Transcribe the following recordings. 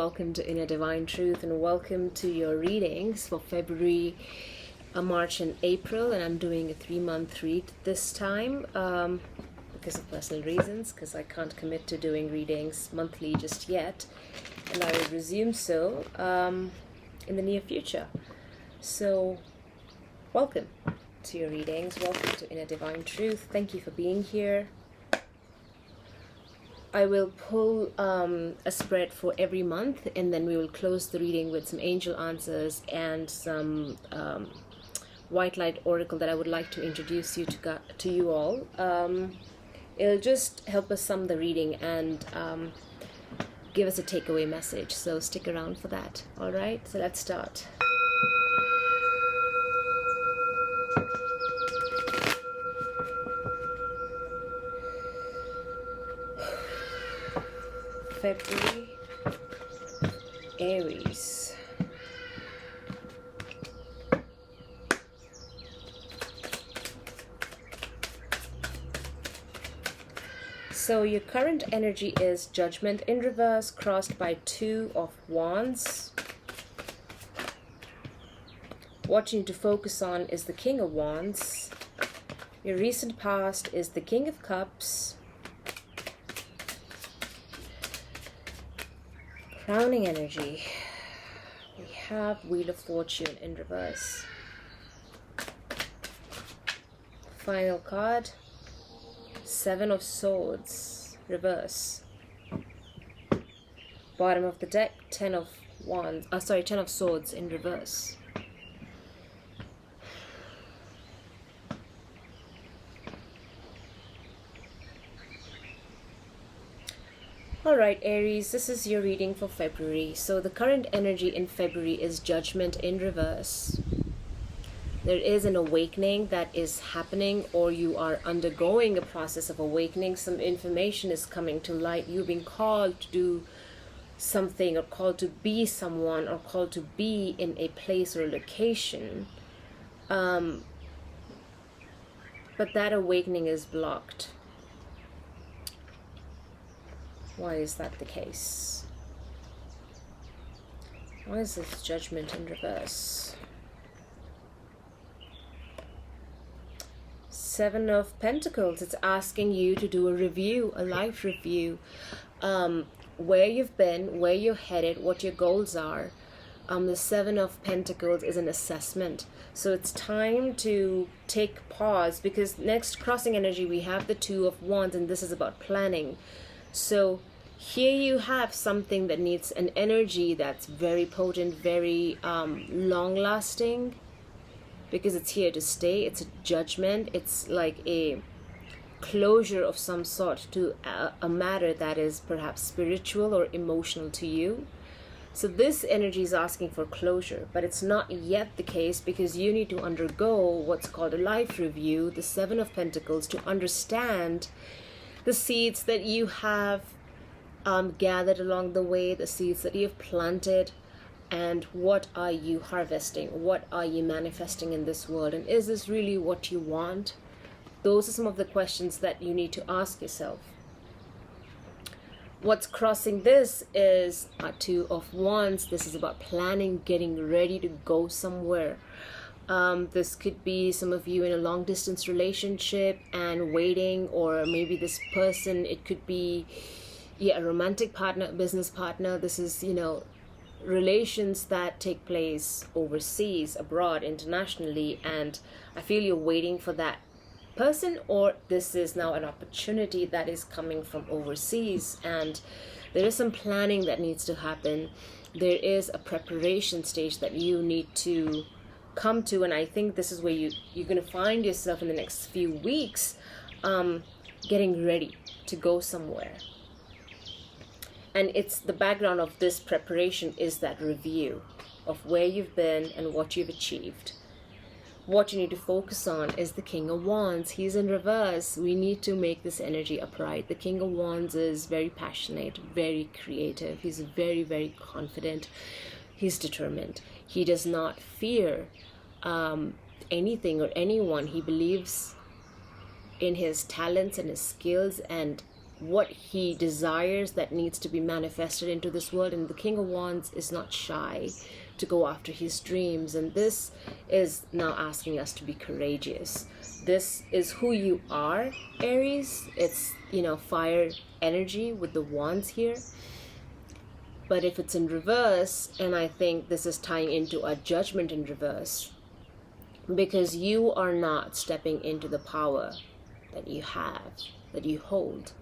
welcome to Inner Divine Truth, and welcome to your readings for February, March and April. And I'm doing a 3-month read this time because of personal reasons, because I can't commit to doing readings monthly just yet, and I will resume so in the near future. So welcome to your readings, welcome to Inner Divine Truth. Thank you for being here. I will pull a spread for every month, and then we will close the reading with some angel answers and some white light oracle that I would like to introduce you to you all. It'll just help us sum the reading and give us a takeaway message, so stick around for that. All right, so let's start. February, Aries. So your current energy is Judgment in reverse, crossed by 2 of Wands. What you need to focus on is the King of Wands. Your recent past is the King of Cups. Crowning energy, we have Wheel of Fortune in reverse. Final card, 7 of Swords, reverse. Bottom of the deck, 10 of Wands, 10 of Swords in reverse. Alright Aries, this is your reading for February. So the current energy in February is Judgment in reverse. There is an awakening that is happening, or you are undergoing a process of awakening. Some information is coming to light. You've been called to do something, or called to be someone, or called to be in a place or a location. But that awakening is blocked. Why is that the case? Why is this Judgment in reverse? 7 of Pentacles. It's asking you to do a review, a life review. Where you've been, where you're headed, what your goals are. The 7 of Pentacles is an assessment. So it's time to take pause, because next crossing energy we have the 2 of Wands, and this is about planning. So here you have something that needs an energy that's very potent, very long-lasting, because it's here to stay. It's a judgment. It's like a closure of some sort to a matter that is perhaps spiritual or emotional to you. So this energy is asking for closure, but it's not yet the case, because you need to undergo what's called a life review, the 7 of Pentacles, to understand the seeds that you have gathered along the way, the seeds that you've planted, and what are you harvesting? What are you manifesting in this world? And is this really what you want? Those are some of the questions that you need to ask yourself. What's crossing this is 2 of Wands. This is about planning, getting ready to go somewhere. This could be some of you in a long distance relationship and waiting, or maybe this person, it could be a romantic partner, a business partner. This is, relations that take place overseas, abroad, internationally, and I feel you're waiting for that person, or this is now an opportunity that is coming from overseas, and there is some planning that needs to happen. There is a preparation stage that you need to come to, and I think this is where you're going to find yourself in the next few weeks, getting ready to go somewhere. And it's the background of this preparation is that review of where you've been and what you've achieved. What you need to focus on is the King of Wands. He's in reverse. We need to make this energy upright. The King of Wands is very passionate, very creative. He's very, very confident. He's determined. He does not fear anything or anyone. He believes in his talents and his skills, and what he desires that needs to be manifested into this world. And the King of Wands is not shy to go after his dreams, and this is now asking us to be courageous. This is who you are, Aries. It's, you know, fire energy with the wands here. But if it's in reverse, and I think this is tying into a judgment in reverse, because you are not stepping into the power that you have, that you hold.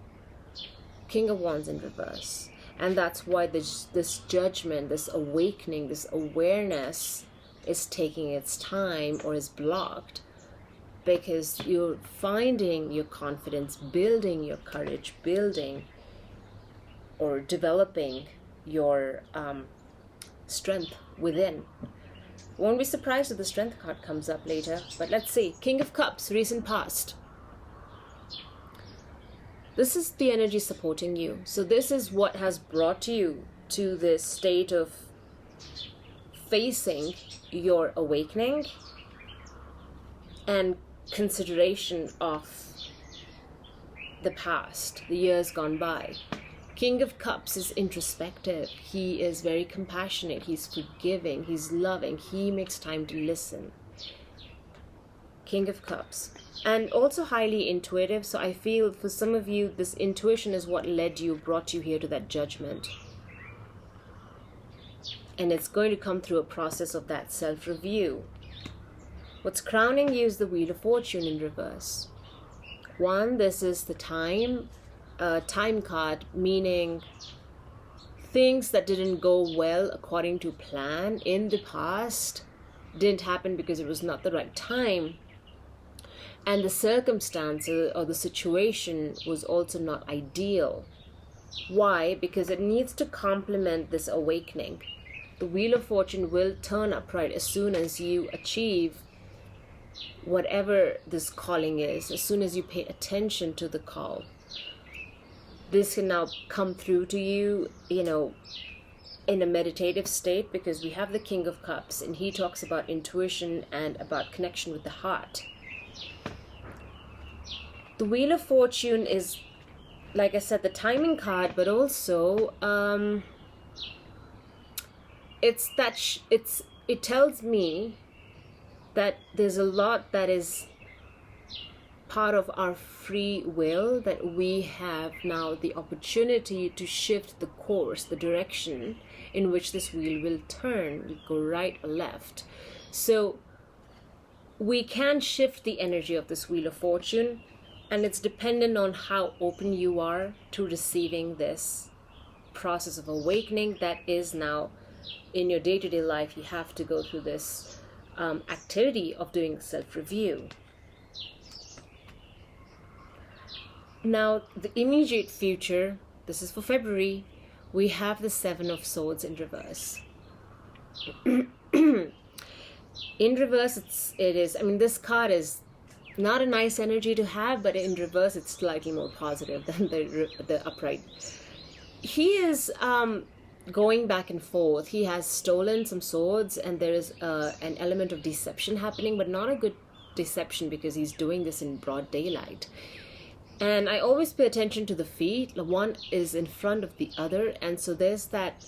King of Wands in reverse. And that's why this judgment, this awakening, this awareness is taking its time or is blocked, because you're finding your confidence, building your courage, building or developing your strength within. Won't be surprised if the Strength card comes up later, but let's see. King of Cups, recent past. This is the energy supporting you. So this is what has brought you to this state of facing your awakening and consideration of the past, the years gone by. King of Cups is introspective. He is very compassionate. He's forgiving. He's loving. He makes time to listen. King of Cups. And also highly intuitive. So I feel for some of you, this intuition is what led you, brought you here to that judgment. And it's going to come through a process of that self-review. What's crowning you is the Wheel of Fortune in reverse. One, this is the time card, meaning things that didn't go well according to plan in the past didn't happen because it was not the right time, and the circumstances or the situation was also not ideal. Why? Because it needs to complement this awakening. The Wheel of Fortune will turn upright as soon as you achieve whatever this calling is, as soon as you pay attention to the call. This can now come through to you, you know, in a meditative state, because we have the King of Cups and he talks about intuition and about connection with the heart. The Wheel of Fortune is, like I said, the timing card, but also it tells me that there's a lot that is part of our free will, that we have now the opportunity to shift the course, the direction in which this wheel will turn, will go right or left. So we can shift the energy of this Wheel of Fortune, and it's dependent on how open you are to receiving this process of awakening that is now in your day-to-day life. You have to go through this activity of doing self-review. Now, the immediate future, this is for February, we have the Seven of Swords in reverse. In reverse, it is, I mean, this card is not a nice energy to have, but in reverse, it's slightly more positive than the upright. He is going back and forth. He has stolen some swords, and there is an element of deception happening, but not a good deception, because he's doing this in broad daylight. And I always pay attention to the feet. One is in front of the other, and so there's that,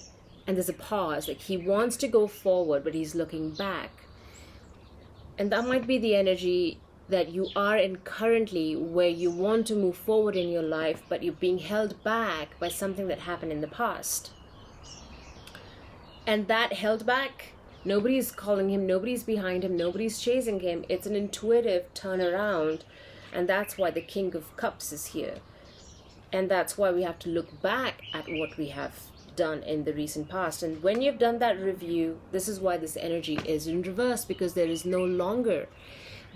and there's a pause. Like he wants to go forward, but he's looking back. And that might be the energy that you are in currently, where you want to move forward in your life, but you're being held back by something that happened in the past. And that held back, nobody's calling him, nobody's behind him, nobody's chasing him. It's an intuitive turnaround. And that's why the King of Cups is here. And that's why we have to look back at what we have done in the recent past. And when you've done that review, this is why this energy is in reverse, because there is no longer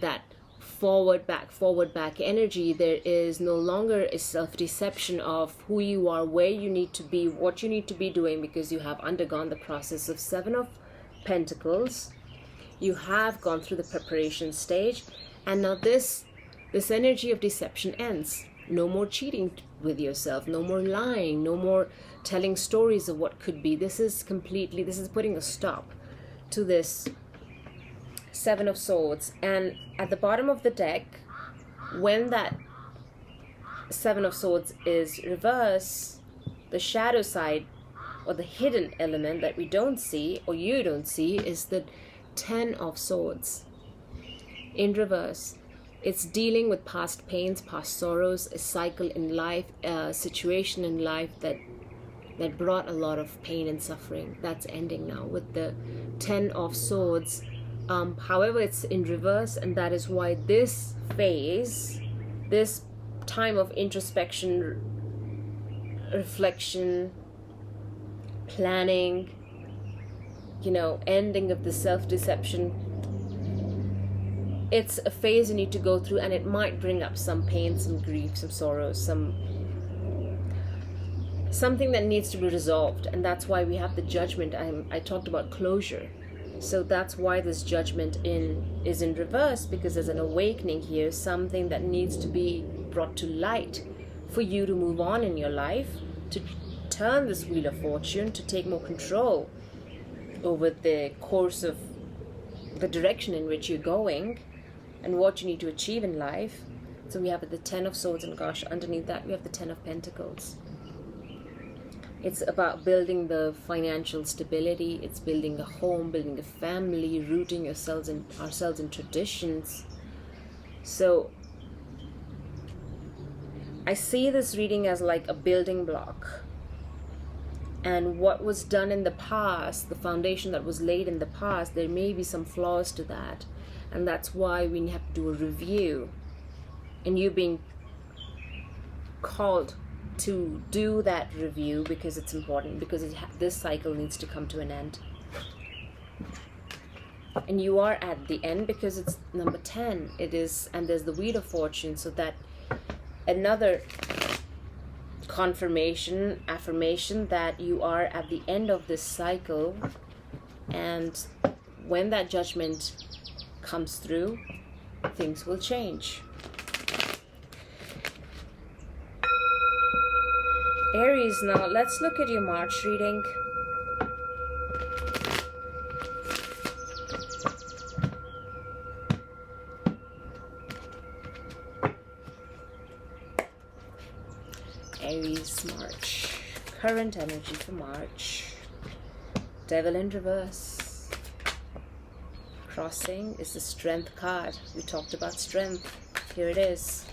that forward back energy. There is no longer a self-deception of who you are, where you need to be, what you need to be doing, because you have undergone the process of Seven of Pentacles. You have gone through the preparation stage, and now this energy of deception ends. No more cheating with yourself, no more lying, no more telling stories of what could be. This is putting a stop to this Seven of Swords. And at the bottom of the deck, when that Seven of Swords is reverse, the shadow side or the hidden element that we don't see or you don't see is the Ten of Swords in reverse. It's dealing with past pains, past sorrows, a cycle in life, a situation in life that brought a lot of pain and suffering. That's ending now with the Ten of Swords. However, it's in reverse, and that is why this phase, this time of introspection, reflection, planning, ending of the self-deception, it's a phase you need to go through, and it might bring up some pain, some grief, some sorrow, something that needs to be resolved. And that's why we have the Judgment. I talked about closure. So that's why this Judgment is in reverse, because there's an awakening here, something that needs to be brought to light for you to move on in your life, to turn this Wheel of Fortune, to take more control over the course of the direction in which you're going and what you need to achieve in life. So we have the Ten of Swords, and gosh, underneath that we have the Ten of Pentacles. It's about building the financial stability. It's building a home, building a family, rooting ourselves in traditions. So I see this reading as like a building block. And what was done in the past, the foundation that was laid in the past, there may be some flaws to that. And that's why we have to do a review. And you being called to do that review because it's important, because this cycle needs to come to an end. And you are at the end because it's number 10. It is, and there's the Wheel of Fortune, so that another confirmation, affirmation that you are at the end of this cycle. And when that Judgment comes through, things will change. Aries, now let's look at your March reading. Aries, March. Current energy for March. Devil in reverse. Crossing is the Strength card. We talked about strength. Here it is.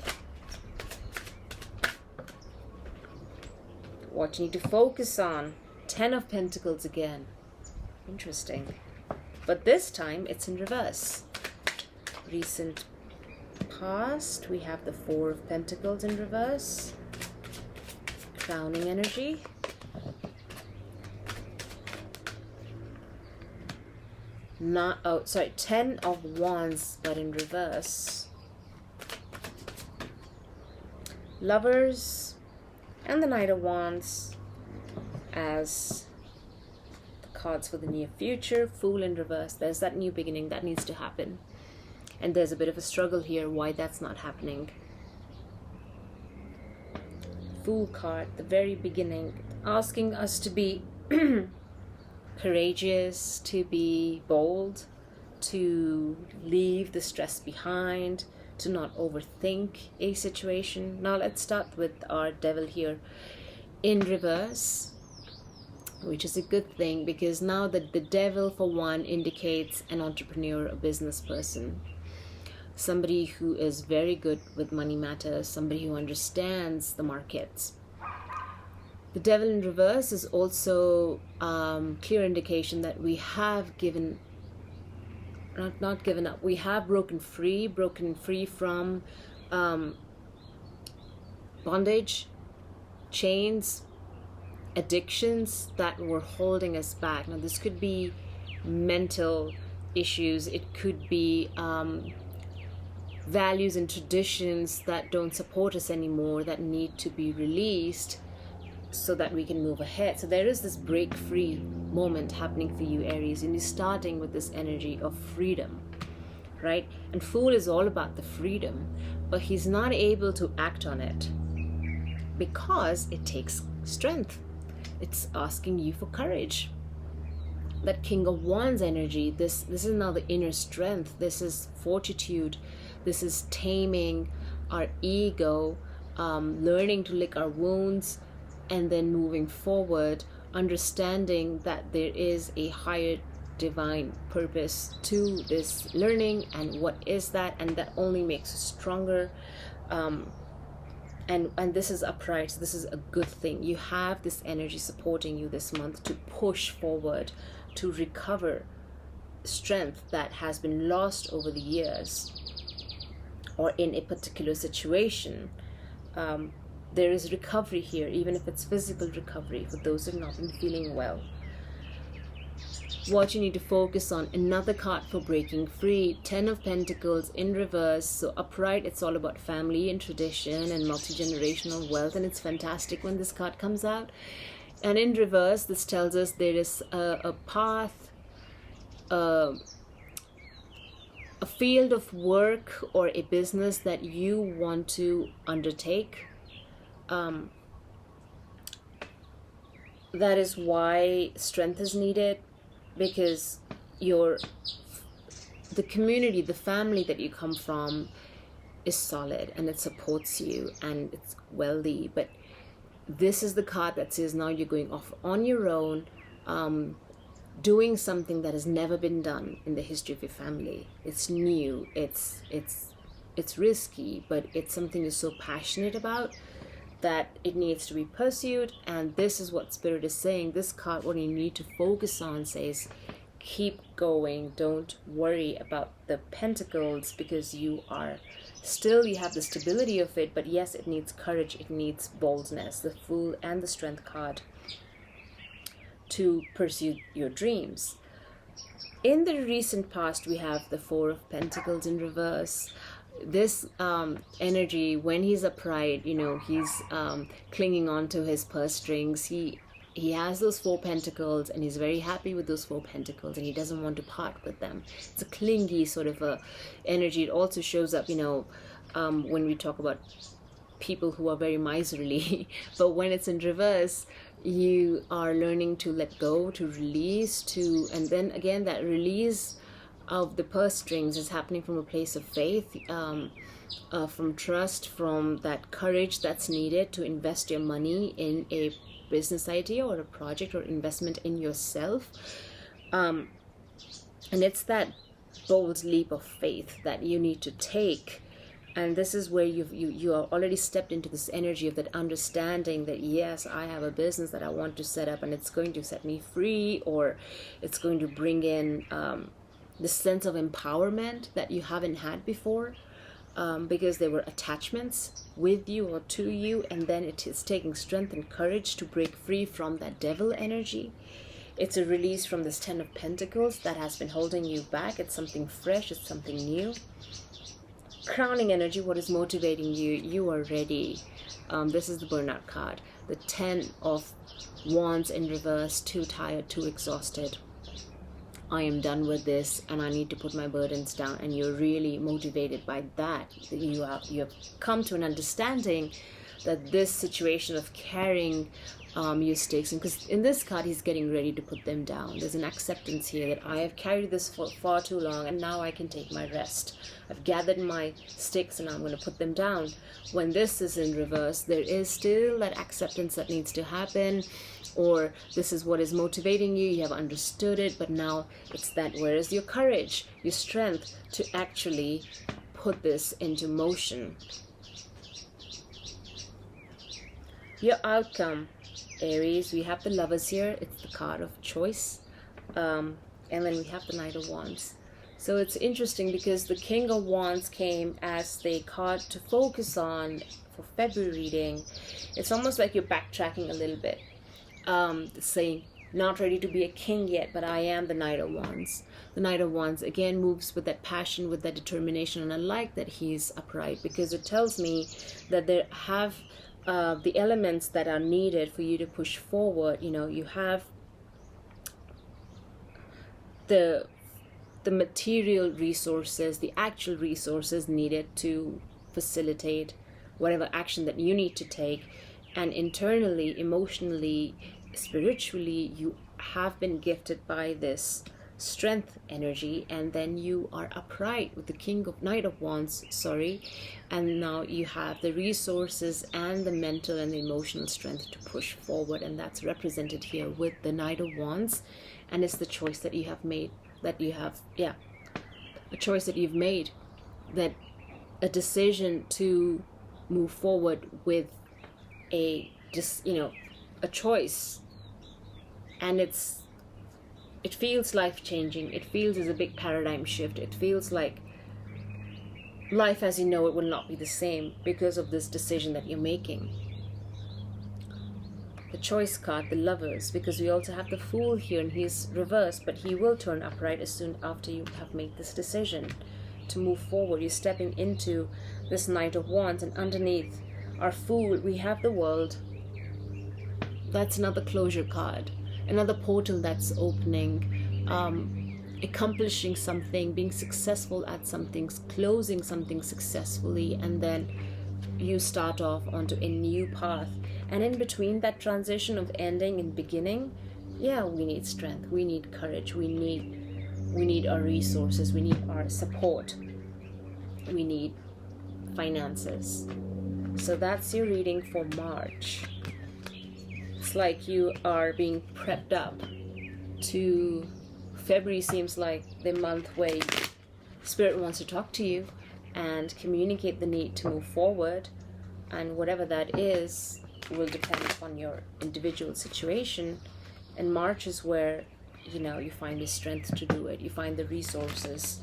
What you need to focus on. Ten of Pentacles again. Interesting. But this time it's in reverse. Recent past, we have the Four of Pentacles in reverse. Crowning energy. Ten of Wands, but in reverse. Lovers and the Knight of Wands as the cards for the near future. Fool in reverse. There's that new beginning that needs to happen. And there's a bit of a struggle here why that's not happening. Fool card, the very beginning, asking us to be courageous, to be bold, to leave the stress behind, to not overthink a situation. Now let's start with our Devil here in reverse, which is a good thing, because now the Devil, for one, indicates an entrepreneur, a business person, somebody who is very good with money matters, somebody who understands the markets. The Devil in reverse is also clear indication that we have given, not given up, we have broken free from bondage, chains, addictions that were holding us back. Now this could be mental issues, it could be values and traditions that don't support us anymore, that need to be released so that we can move ahead. So there is this break free moment happening for you, Aries, and you're starting with this energy of freedom, right? And Fool is all about the freedom, but he's not able to act on it because it takes strength. It's asking you for courage. That King of Wands energy, this is now the inner strength. This is fortitude. This is taming our ego, learning to lick our wounds, and then moving forward, understanding that there is a higher divine purpose to this learning, and what is that, and that only makes us stronger. And this is upright, so this is a good thing. You have this energy supporting you this month to push forward, to recover strength that has been lost over the years, or in a particular situation. There is recovery here, even if it's physical recovery for those who have not been feeling well. What you need to focus on, another card for breaking free, 10 of Pentacles in reverse. So upright, it's all about family and tradition and multi-generational wealth, and it's fantastic when this card comes out. And in reverse, this tells us there is a path, a field of work or a business that you want to undertake. That is why strength is needed, because the community, the family that you come from is solid and it supports you and it's wealthy. But this is the card that says now you're going off on your own, doing something that has never been done in the history of your family. It's new, it's risky, but it's something you're so passionate about that it needs to be pursued. And this is what Spirit is saying. This card, what you need to focus on, says keep going, don't worry about the Pentacles, because you have the stability of it, but yes, it needs courage, it needs boldness, the Fool and the Strength card, to pursue your dreams. In the recent past, we have the Four of Pentacles in reverse. This energy, when he's upright, he's clinging on to his purse strings. He has those Four Pentacles and he's very happy with those Four Pentacles and he doesn't want to part with them. It's a clingy sort of a energy. It also shows up, when we talk about people who are very miserly. But when it's in reverse, you are learning to let go, to release, and then again, that release of the purse strings is happening from a place of faith, from trust, from that courage that's needed to invest your money in a business idea or a project or investment in yourself. And it's that bold leap of faith that you need to take. And this is where you are already stepped into this energy of that understanding that, yes, I have a business that I want to set up and it's going to set me free, or it's going to bring in the sense of empowerment that you haven't had before, because there were attachments with you or to you, and then it is taking strength and courage to break free from that devil energy. It's a release from this 10 of Pentacles that has been holding you back. It's something fresh, it's something new. Crowning energy, what is motivating you? You are ready. This is the Burnout card. The 10 of Wands in reverse, too tired, too exhausted. I am done with this and I need to put my burdens down. And you're really motivated by that. You have come to an understanding that this situation of carrying your stakes, and because in this card he's getting ready to put them down. There's an acceptance here that I have carried this for far too long and now I can take my rest. I've gathered my sticks and I'm going to put them down. When this is in reverse, there is still that acceptance that needs to happen, or this is what is motivating you, you have understood it, but now it's that, where is your courage, your strength to actually put this into motion? Your outcome, Aries, we have the Lovers here. It's the card of choice, and then we have the Knight of Wands. So it's interesting because the King of Wands came as the card to focus on for February reading. It's almost like you're backtracking a little bit, saying not ready to be a king yet, but I am the Knight of Wands. The Knight of Wands again moves with that passion, with that determination, and I like that he's upright because it tells me that there have the elements that are needed for you to push forward. You have the material resources, the actual resources needed to facilitate whatever action that you need to take. And internally, emotionally, spiritually, you have been gifted by this strength energy, and then you are upright with the Knight of Wands, and now you have the resources and the mental and the emotional strength to push forward, and that's represented here with the Knight of Wands. And it's the choice that you have made, a choice that you've made, that a decision to move forward with a choice, and it feels life-changing. It feels as a big paradigm shift. It feels like life as you know it will not be the same because of this decision that you're making. The Choice card, the Lovers, because we also have the Fool here, and he's reversed, but he will turn upright as soon after you have made this decision to move forward. You're stepping into this Knight of Wands, and underneath our Fool we have the World. That's another closure card, another portal that's opening, accomplishing something, being successful at something, closing something successfully, and then you start off onto a new path. And in between that transition of ending and beginning, we need strength, we need courage, we need our resources, we need our support, we need finances. So that's your reading for March. It's like you are being prepped up to February. Seems like the month where Spirit wants to talk to you and communicate the need to move forward, and whatever that is will depend upon your individual situation. And March is where you find the strength to do it, you find the resources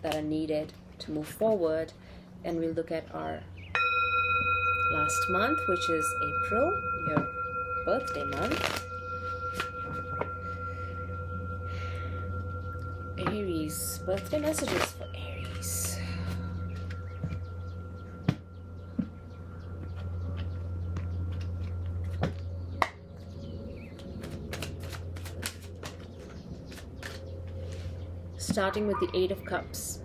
that are needed to move forward. And we'll look at our last month, which is April, your birthday month. Aries, birthday messages for Aries. Starting with the Eight of Cups.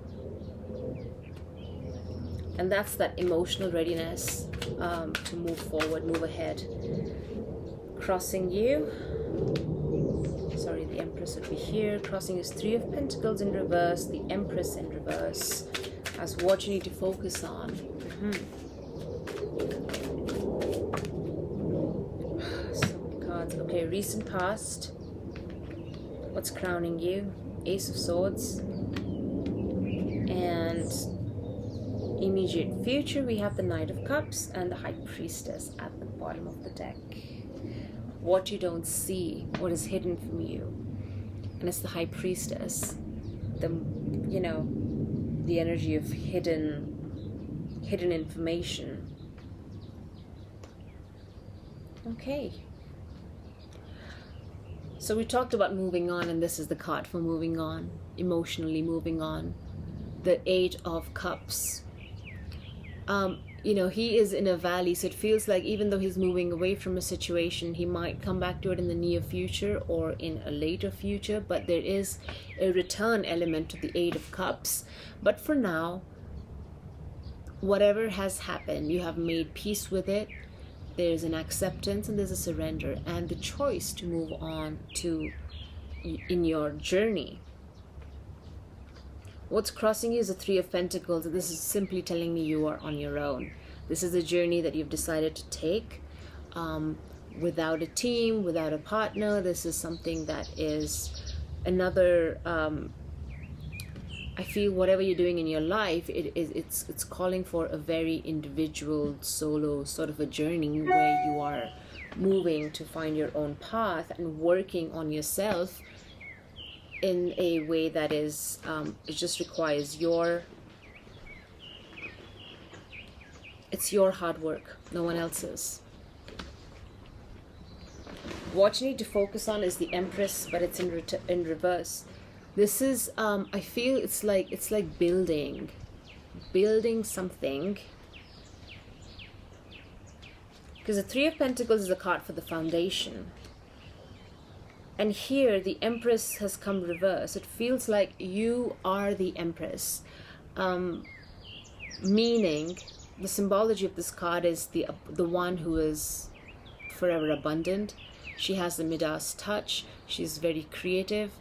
And that's that emotional readiness to move forward, move ahead. Crossing you, the Empress would be here. Crossing is Three of Pentacles in reverse, the Empress in reverse. That's what you need to focus on. So many cards. Okay, recent past. What's crowning you? Ace of Swords. And immediate future, we have the Knight of Cups and the High Priestess at the bottom of the deck. What you don't see, what is hidden from you. And it's the High Priestess, the energy of hidden information. Okay, so we talked about moving on, and this is the card for moving on, emotionally moving on. The Eight of Cups. He is in a valley, so it feels like even though he's moving away from a situation, he might come back to it in the near future or in a later future, but there is a return element to the Eight of Cups. But for now, whatever has happened, you have made peace with it. There's an acceptance and there's a surrender and the choice to move on in your journey. What's crossing you is the Three of Pentacles. This is simply telling me you are on your own. This is a journey that you've decided to take without a team, without a partner. This is something that is another, I feel whatever you're doing in your life, it's calling for a very individual, solo sort of a journey where you are moving to find your own path and working on yourself in a way that is, it just requires it's your hard work, no one else's. What you need to focus on is the Empress, but it's in reverse. This is, I feel it's like building something. Because the Three of Pentacles is a card for the foundation. And here the Empress has come reverse. It feels like you are the Empress. Meaning, the symbology of this card is the one who is forever abundant. She has the Midas touch. She's very creative.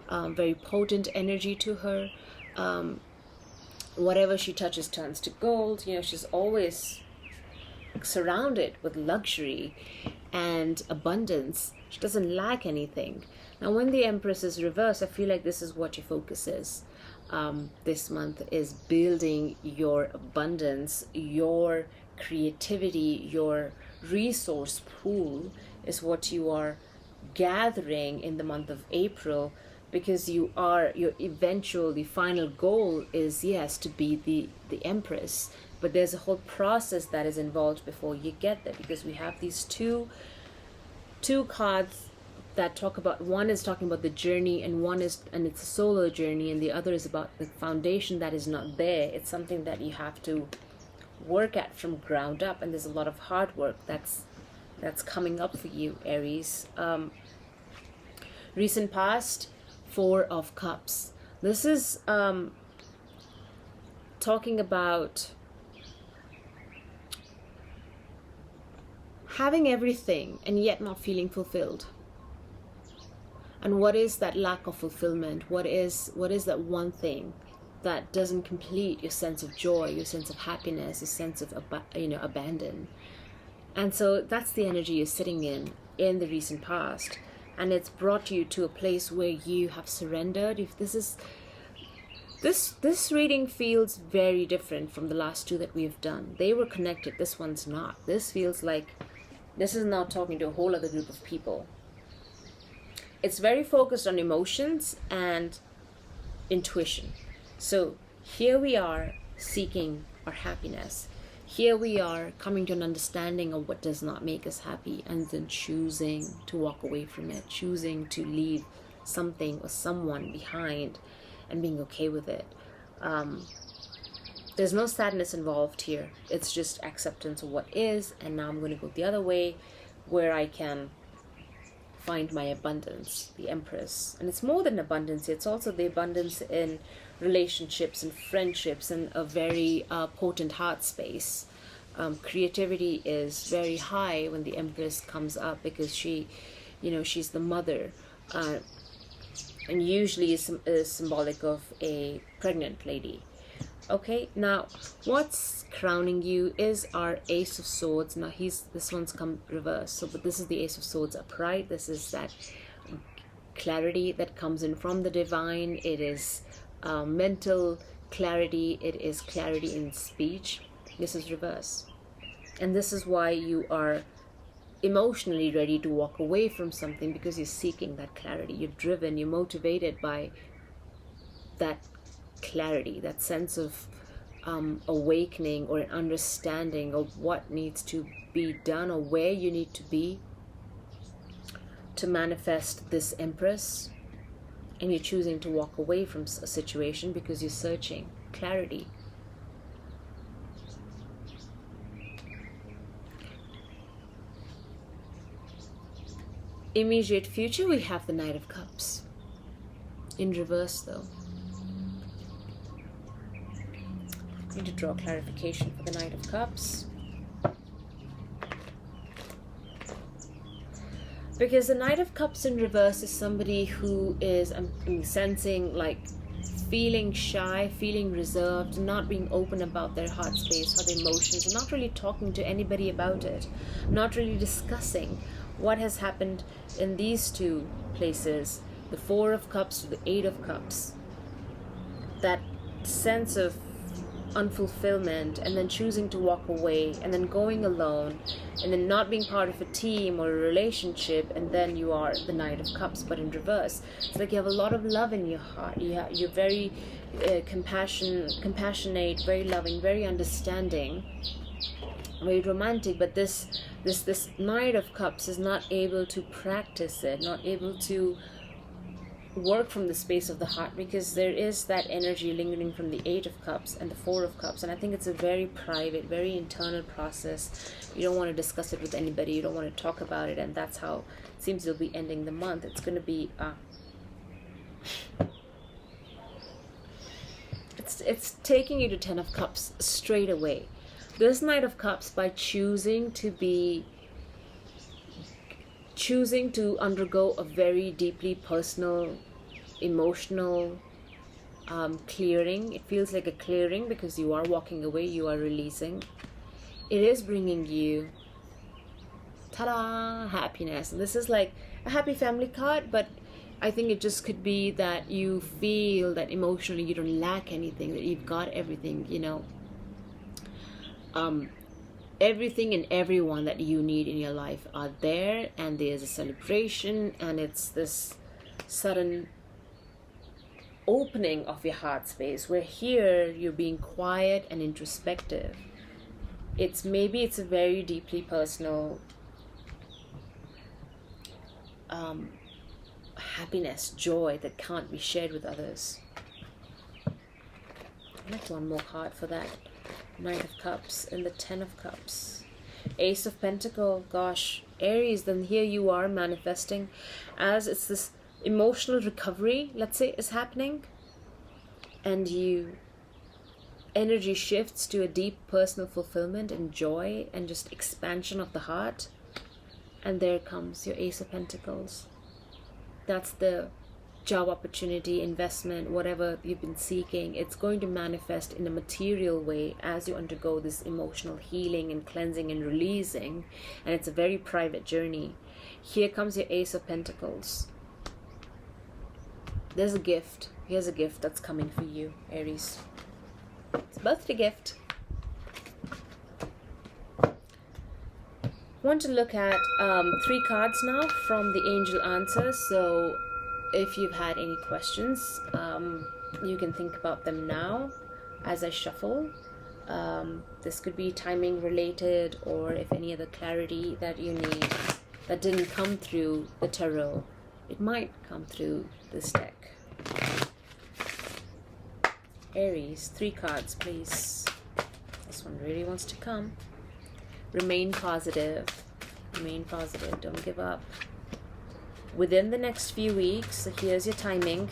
very potent energy to her. Whatever she touches turns to gold. She's always surrounded with luxury and abundance. She doesn't lack anything. Now, when the Empress is reversed, I feel like this is what your focus is. This month is building your abundance, your creativity, your resource pool is what you are gathering in the month of April, because your eventual, the final goal is, yes, to be the Empress, but there's a whole process that is involved before you get there, because we have these two cards that talk about, one is talking about the journey, and it's a solo journey, and the other is about the foundation that is not there. It's something that you have to work at from ground up, and there's a lot of hard work that's coming up for you, Aries. Recent past, Four of Cups. This is talking about having everything and yet not feeling fulfilled. And what is that lack of fulfillment? What is that one thing that doesn't complete your sense of joy, your sense of happiness, your sense of abandon? And so that's the energy you're sitting in the recent past, and it's brought you to a place where you have surrendered. If this reading feels very different from the last two that we have done. They were connected. This one's not. This feels like this is now talking to a whole other group of people. It's very focused on emotions and intuition. So here we are seeking our happiness. Here we are coming to an understanding of what does not make us happy, and then choosing to walk away from it, choosing to leave something or someone behind and being okay with it. There's no sadness involved here. It's just acceptance of what is, and now I'm going to go the other way where I can find my abundance, the Empress. And it's more than abundance, it's also the abundance in relationships and friendships and a very potent heart space. Creativity is very high when the Empress comes up, because she's the mother, and usually is symbolic of a pregnant lady. Okay, now what's crowning you is our Ace of Swords. Now this one's come reversed, but this is the Ace of Swords upright. This is that clarity that comes in from the divine. It is mental clarity. It is clarity in speech. This is reverse, and this is why you are emotionally ready to walk away from something, because you're seeking that clarity. You're driven, you're motivated by that clarity, that sense of awakening or an understanding of what needs to be done or where you need to be to manifest this Empress. And you're choosing to walk away from a situation because you're searching clarity. Immediate future, we have the Knight of Cups. In reverse though. I need to draw clarification for the Knight of Cups. Because the Knight of Cups in reverse is somebody who is, I'm sensing, like feeling shy, feeling reserved, not being open about their heart space, how their emotions, and not really talking to anybody about it, not really discussing what has happened in these two places, the Four of Cups to the Eight of Cups. That sense of unfulfillment, and then choosing to walk away, and then going alone, and then not being part of a team or a relationship, and then you are the Knight of Cups, but in reverse. It's like you have a lot of love in your heart. You're very compassionate, very loving, very understanding, very romantic, but this Knight of Cups is not able to practice it, not able to work from the space of the heart, because there is that energy lingering from the Eight of Cups and the Four of Cups, and I think it's a very private, very internal process. You don't want to discuss it with anybody, you don't want to talk about it, and that's how it seems you'll be ending the month. It's going to be it's taking you to Ten of Cups straight away. This Knight of Cups, by choosing to undergo a very deeply personal emotional clearing. It feels like a clearing because you are walking away, you are releasing. It is bringing you, ta-da, happiness. And this is like a happy family card, but I think it just could be that you feel that emotionally you don't lack anything, that you've got everything, you know. Everything and everyone that you need in your life are there, and there's a celebration, and it's this sudden opening of your heart space where here you're being quiet and introspective. It's a very deeply personal happiness, joy that can't be shared with others. I'd like one more card for that. Knight of Cups and the Ten of Cups. Ace of Pentacles. Gosh, Aries, then here you are manifesting as it's this emotional recovery, let's say, is happening, and you energy shifts to a deep personal fulfillment and joy and just expansion of the heart. And there comes your Ace of Pentacles. That's the job opportunity, investment, whatever you've been seeking. It's going to manifest in a material way as you undergo this emotional healing and cleansing and releasing. And it's a very private journey. Here comes your Ace of Pentacles. There's a gift. Here's a gift that's coming for you, Aries. It's a birthday gift. I want to look at 3 cards now from the angel answers. So if you've had any questions, you can think about them now as I shuffle. This could be timing related, or if any other clarity that you need that didn't come through the tarot, it might come through this deck. Aries, 3 cards, please. This one really wants to come. Remain positive. Remain positive. Don't give up. Within the next few weeks, so here's your timing.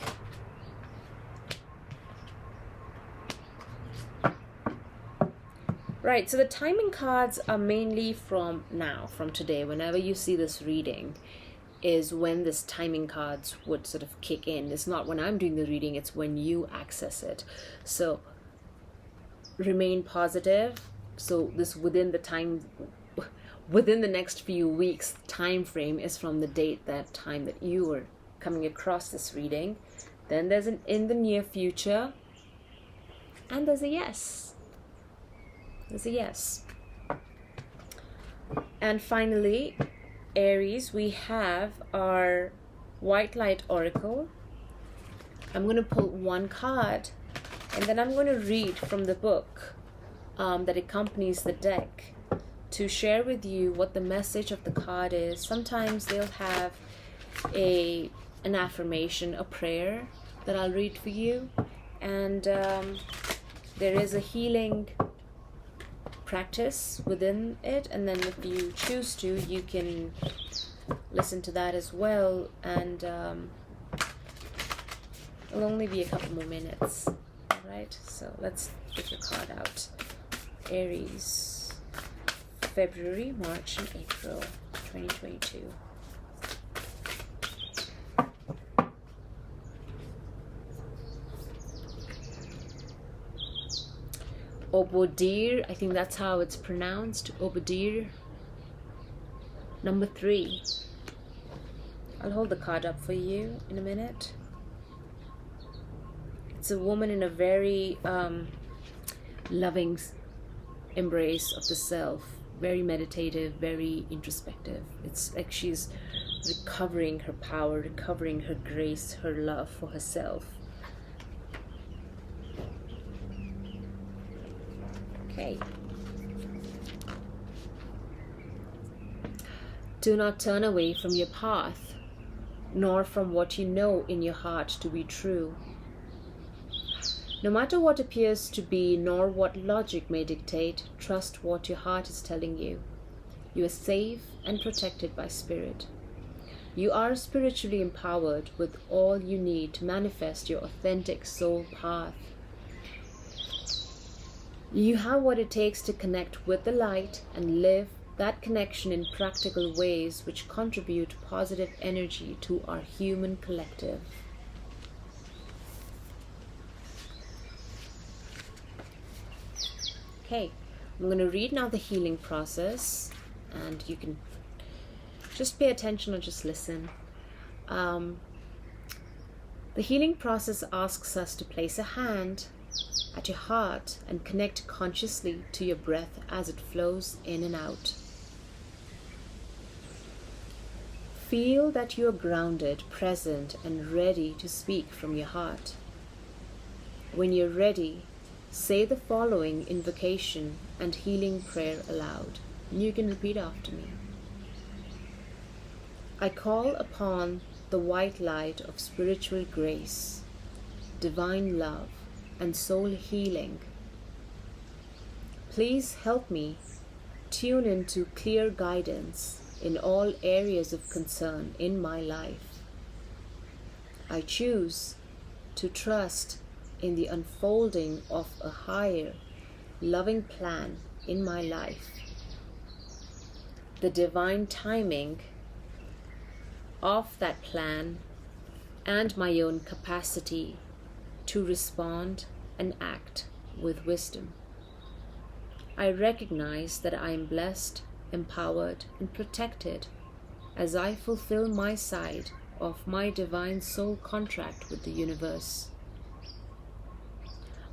Right, so the timing cards are mainly from now, from today. Whenever you see this reading is when this timing cards would sort of kick in. It's not when I'm doing the reading, it's when you access it. So remain positive. So this within the next few weeks time frame is from the date, that time that you were coming across this reading. Then there's an in the near future, and there's a yes. There's a yes. And finally, Aries, we have our White Light Oracle. I'm going to pull 1 card, and then I'm going to read from the book that accompanies the deck to share with you what the message of the card is. Sometimes they'll have an affirmation, a prayer that I'll read for you, and there is a healing practice within it, and then if you choose to, you can listen to that as well, and it'll only be a couple more minutes. All right, so let's get your card out. Aries, February, March, and April 2022. Obodir, I think that's how it's pronounced. Obodir. Number 3. I'll hold the card up for you in a minute. It's a woman in a very loving embrace of the self, very meditative, very introspective. It's like she's recovering her power, recovering her grace, her love for herself. Okay. Do not turn away from your path, nor from what you know in your heart to be true. No matter what appears to be, nor what logic may dictate, trust what your heart is telling you. You are safe and protected by spirit. You are spiritually empowered with all you need to manifest your authentic soul path. You have what it takes to connect with the light and live that connection in practical ways which contribute positive energy to our human collective. Okay, I'm going to read now the healing process, and you can just pay attention or just listen. The healing process asks us to place a hand at your heart and connect consciously to your breath as it flows in and out. Feel that you are grounded, present, and ready to speak from your heart. When you're ready, say the following invocation and healing prayer aloud. And you can repeat after me. I call upon the white light of spiritual grace, divine love, and soul healing. Please help me tune into clear guidance in all areas of concern in my life. I choose to trust in the unfolding of a higher, loving plan in my life. The divine timing of that plan and my own capacity to respond and act with wisdom. I recognize that I am blessed, empowered, and protected as I fulfill my side of my divine soul contract with the universe.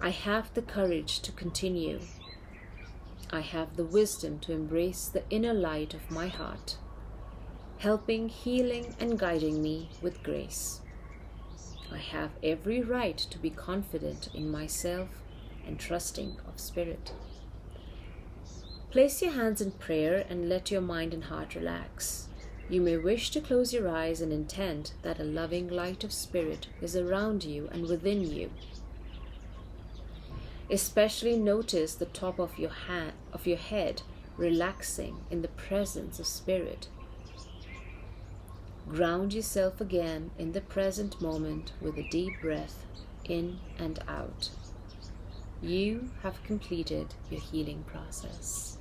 I have the courage to continue. I have the wisdom to embrace the inner light of my heart, helping, healing, and guiding me with grace. I have every right to be confident in myself and trusting of spirit. Place your hands in prayer and let your mind and heart relax. You may wish to close your eyes and intend that a loving light of spirit is around you and within you. Especially notice the top of your head relaxing in the presence of spirit. Ground yourself again in the present moment with a deep breath in and out. You have completed your healing process.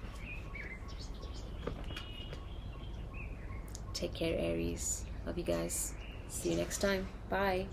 Take care, Aries. Love you guys. See you next time. Bye.